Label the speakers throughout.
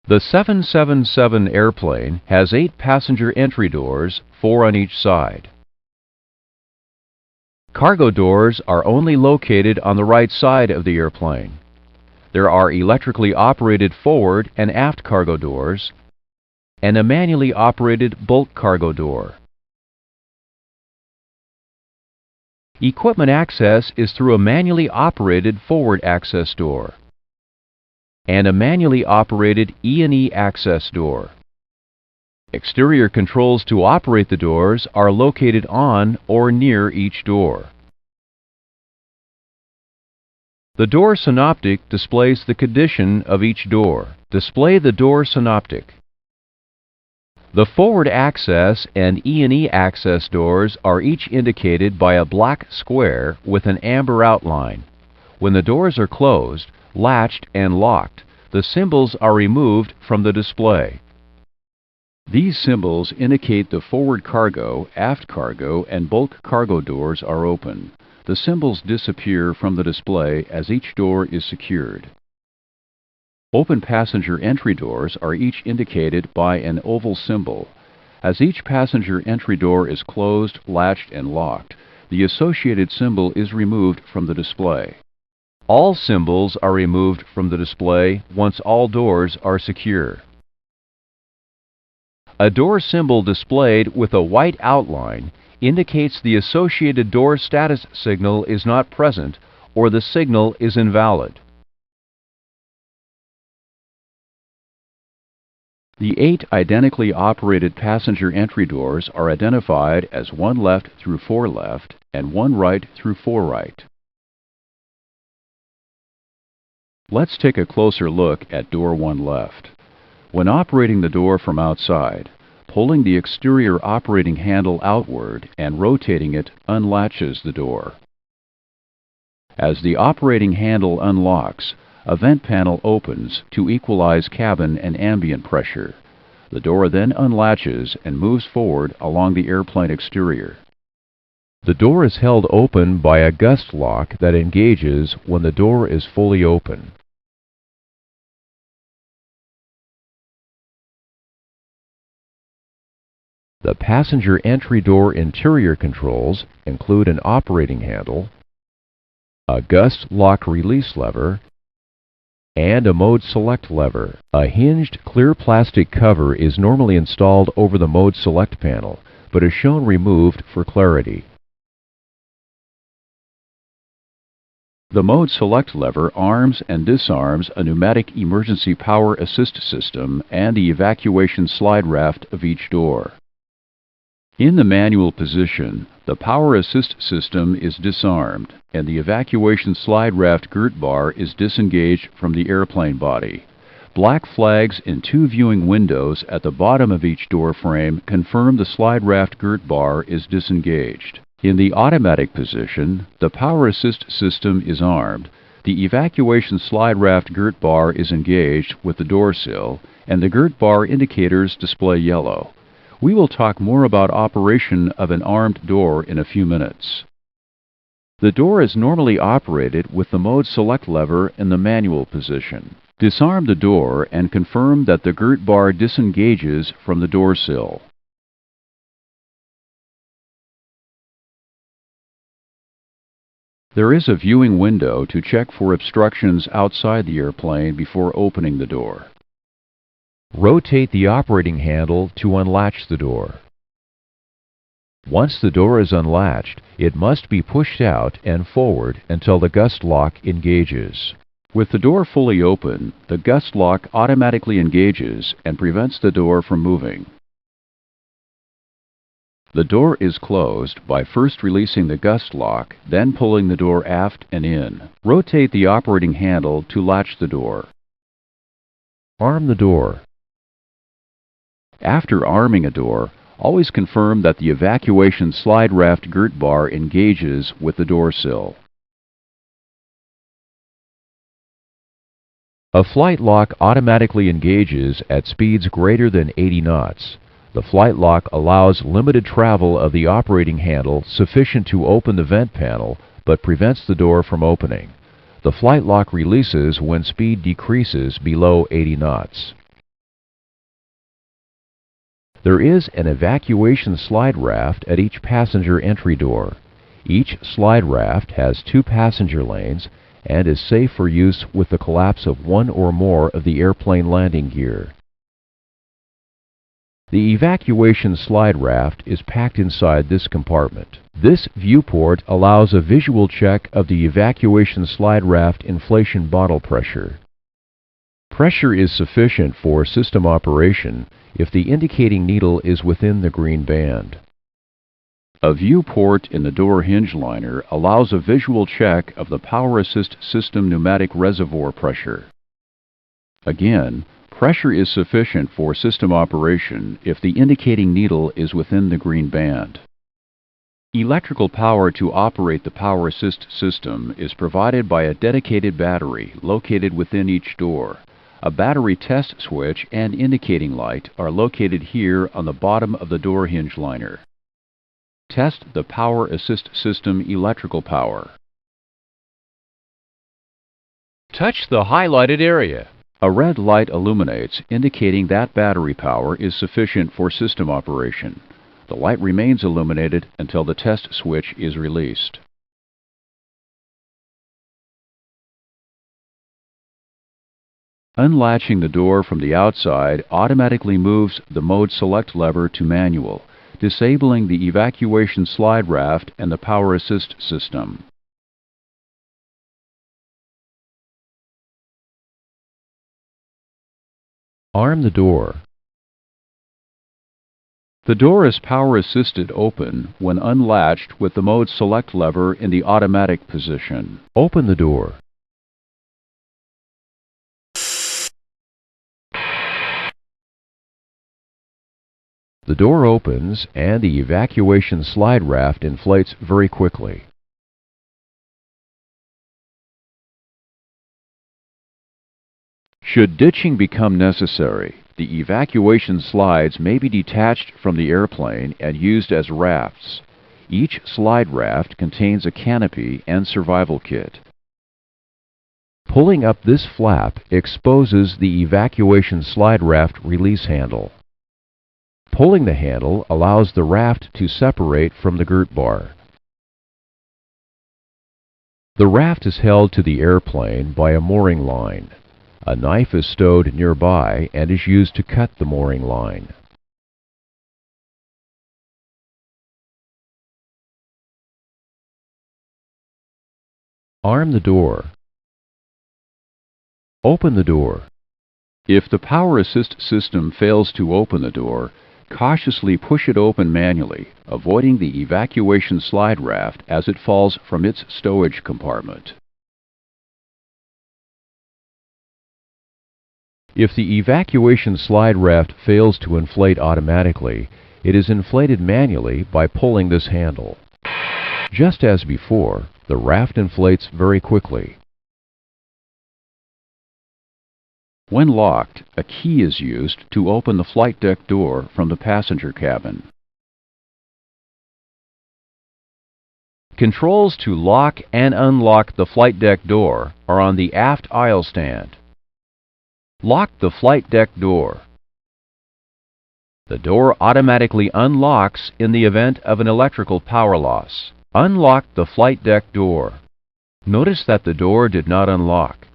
Speaker 1: The 777 airplane has 8 passenger entry doors, 4 on each side. Cargo doors are only located on the right side of the airplane. There are electrically operated forward and aft cargo doors and a manually operated bulk cargo door. Equipment access is through a manually operated forward access door and a manually operated E&E access door. Exterior controls to operate the doors are located on or near each door. The door synoptic displays the condition of each door. Display the door synoptic. The forward access and E&E access doors are each indicated by a black square with an amber outline. When the doors are closed, latched, and locked, the symbols are removed from the display. These symbols indicate the forward cargo, aft cargo, and bulk cargo doors are open. The symbols disappear from the display as each door is secured. Open passenger entry doors are each indicated by an oval symbol. As each passenger entry door is closed, latched, and locked, the associated symbol is removed from the display. All symbols are removed from the display once all doors are secure. A door symbol displayed with a white outline indicates the associated door status signal is not present or the signal is invalid. The 8 identically operated passenger entry doors are identified as 1 left through 4 left and 1 right through 4 right. Let's take a closer look at door 1 left. When operating the door from outside, pulling the exterior operating handle outward and rotating it unlatches the door. As the operating handle unlocks, a vent panel opens to equalize cabin and ambient pressure. The door then unlatches and moves forward along the airplane exterior. The door is held open by a gust lock that engages when the door is fully open. The passenger entry door interior controls include an operating handle, a gust lock release lever, and a mode select lever. A hinged clear plastic cover is normally installed over the mode select panel, but is shown removed for clarity. The mode select lever arms and disarms a pneumatic emergency power assist system and the evacuation slide raft of each door. In the manual position, the power assist system is disarmed and the evacuation slide raft girt bar is disengaged from the airplane body. Black flags in 2 viewing windows at the bottom of each door frame confirm the slide raft girt bar is disengaged. In the automatic position, the power assist system is armed, the evacuation slide raft girt bar is engaged with the door sill, and the girt bar indicators display yellow. We will talk more about operation of an armed door in a few minutes. The door is normally operated with the mode select lever in the manual position. Disarm the door and confirm that the girt bar disengages from the door sill. There is a viewing window to check for obstructions outside the airplane before opening the door. Rotate the operating handle to unlatch the door. Once the door is unlatched, it must be pushed out and forward until the gust lock engages. With the door fully open, the gust lock automatically engages and prevents the door from moving. The door is closed by first releasing the gust lock, then pulling the door aft and in. Rotate the operating handle to latch the door. Arm the door. After arming a door, always confirm that the evacuation slide raft girt bar engages with the door sill. A flight lock automatically engages at speeds greater than 80 knots. The flight lock allows limited travel of the operating handle sufficient to open the vent panel, but prevents the door from opening. The flight lock releases when speed decreases below 80 knots. There is an evacuation slide raft at each passenger entry door. Each slide raft has 2 passenger lanes and is safe for use with the collapse of one or more of the airplane landing gear. The evacuation slide raft is packed inside this compartment. This viewport allows a visual check of the evacuation slide raft inflation bottle pressure. Pressure is sufficient for system operation if the indicating needle is within the green band. A viewport in the door hinge liner allows a visual check of the Power Assist system pneumatic reservoir pressure. Again, pressure is sufficient for system operation if the indicating needle is within the green band. Electrical power to operate the Power Assist system is provided by a dedicated battery located within each door. A battery test switch and indicating light are located here on the bottom of the door hinge liner. Test the Power Assist system electrical power. Touch the highlighted area. A red light illuminates, indicating that battery power is sufficient for system operation. The light remains illuminated until the test switch is released. Unlatching the door from the outside automatically moves the Mode Select lever to manual, disabling the evacuation slide raft and the Power Assist system. Arm the door. The door is power assisted open when unlatched with the Mode Select lever in the automatic position. Open the door. The door opens and the evacuation slide raft inflates very quickly. Should ditching become necessary, the evacuation slides may be detached from the airplane and used as rafts. Each slide raft contains a canopy and survival kit. Pulling up this flap exposes the evacuation slide raft release handle. Pulling the handle allows the raft to separate from the girt bar. The raft is held to the airplane by a mooring line. A knife is stowed nearby and is used to cut the mooring line. Arm the door. Open the door. If the Power Assist system fails to open the door, cautiously push it open manually, avoiding the evacuation slide raft as it falls from its stowage compartment. If the evacuation slide raft fails to inflate automatically, it is inflated manually by pulling this handle. Just as before, the raft inflates very quickly. When locked, a key is used to open the flight deck door from the passenger cabin. Controls to lock and unlock the flight deck door are on the aft aisle stand. Lock the flight deck door. The door automatically unlocks in the event of an electrical power loss. Unlock the flight deck door. Notice that the door did not unlock.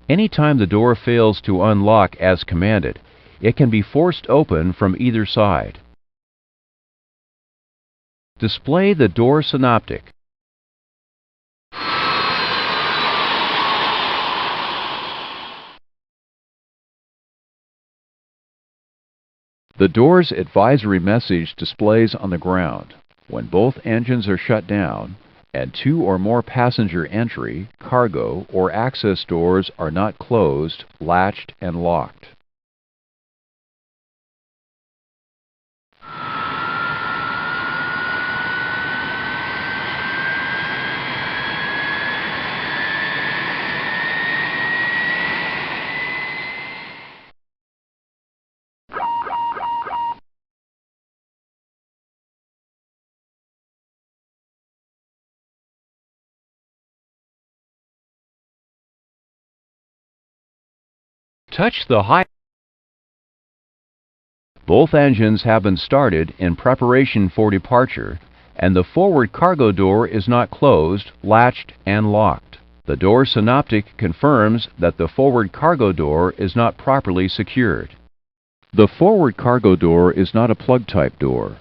Speaker 1: Anytime the door fails to unlock as commanded, it can be forced open from either side. Display the door synoptic. The door's advisory message displays on the ground. When both engines are shut down, and 2 or more passenger entry, cargo, or access doors are not closed, latched, and locked. Touch the Both engines have been started in preparation for departure, and the forward cargo door is not closed, latched, and locked. The door synoptic confirms that the forward cargo door is not properly secured. The forward cargo door is not a plug-type door.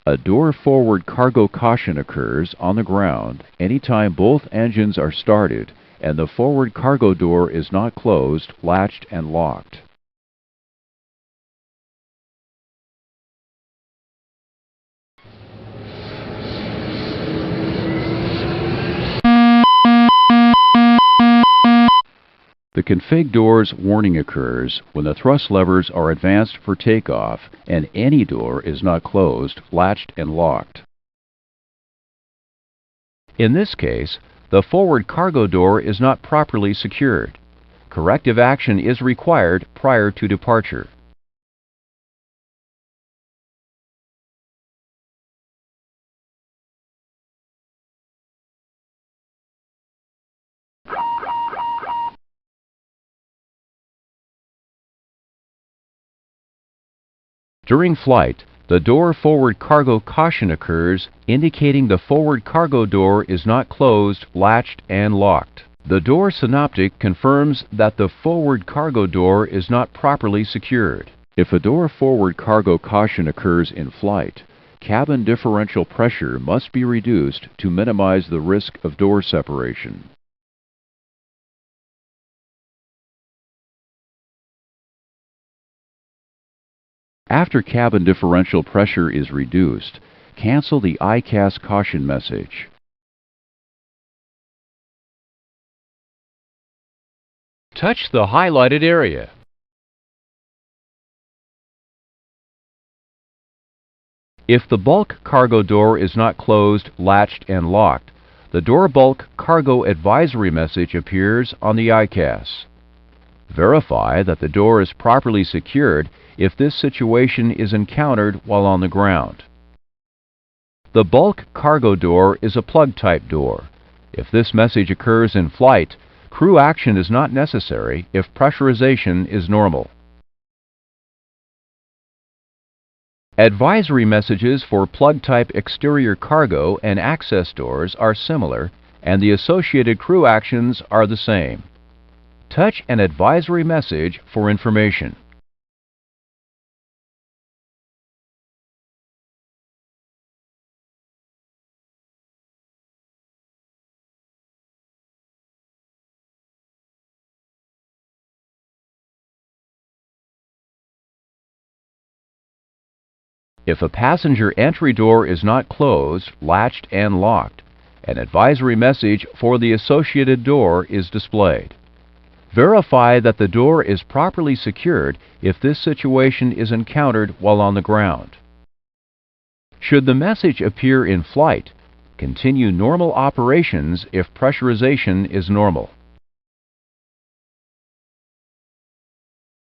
Speaker 1: A door forward cargo caution occurs on the ground anytime both engines are started and the forward cargo door is not closed, latched, and locked. The config door's warning occurs when the thrust levers are advanced for takeoff and any door is not closed, latched, and locked. In this case, the forward cargo door is not properly secured. Corrective action is required prior to departure. During flight, the door forward cargo caution occurs, indicating the forward cargo door is not closed, latched, and locked. The door synoptic confirms that the forward cargo door is not properly secured. If a door forward cargo caution occurs in flight, cabin differential pressure must be reduced to minimize the risk of door separation. After cabin differential pressure is reduced, cancel the ICAS caution message. Touch the highlighted area. If the bulk cargo door is not closed, latched, and locked, the door bulk cargo advisory message appears on the ICAS. Verify that the door is properly secured if this situation is encountered while on the ground. The bulk cargo door is a plug-type door. If this message occurs in flight, crew action is not necessary if pressurization is normal. Advisory messages for plug-type exterior cargo and access doors are similar, and the associated crew actions are the same. Touch an advisory message for information. If a passenger entry door is not closed, latched, and locked, an advisory message for the associated door is displayed. Verify that the door is properly secured if this situation is encountered while on the ground. Should the message appear in flight, continue normal operations if pressurization is normal.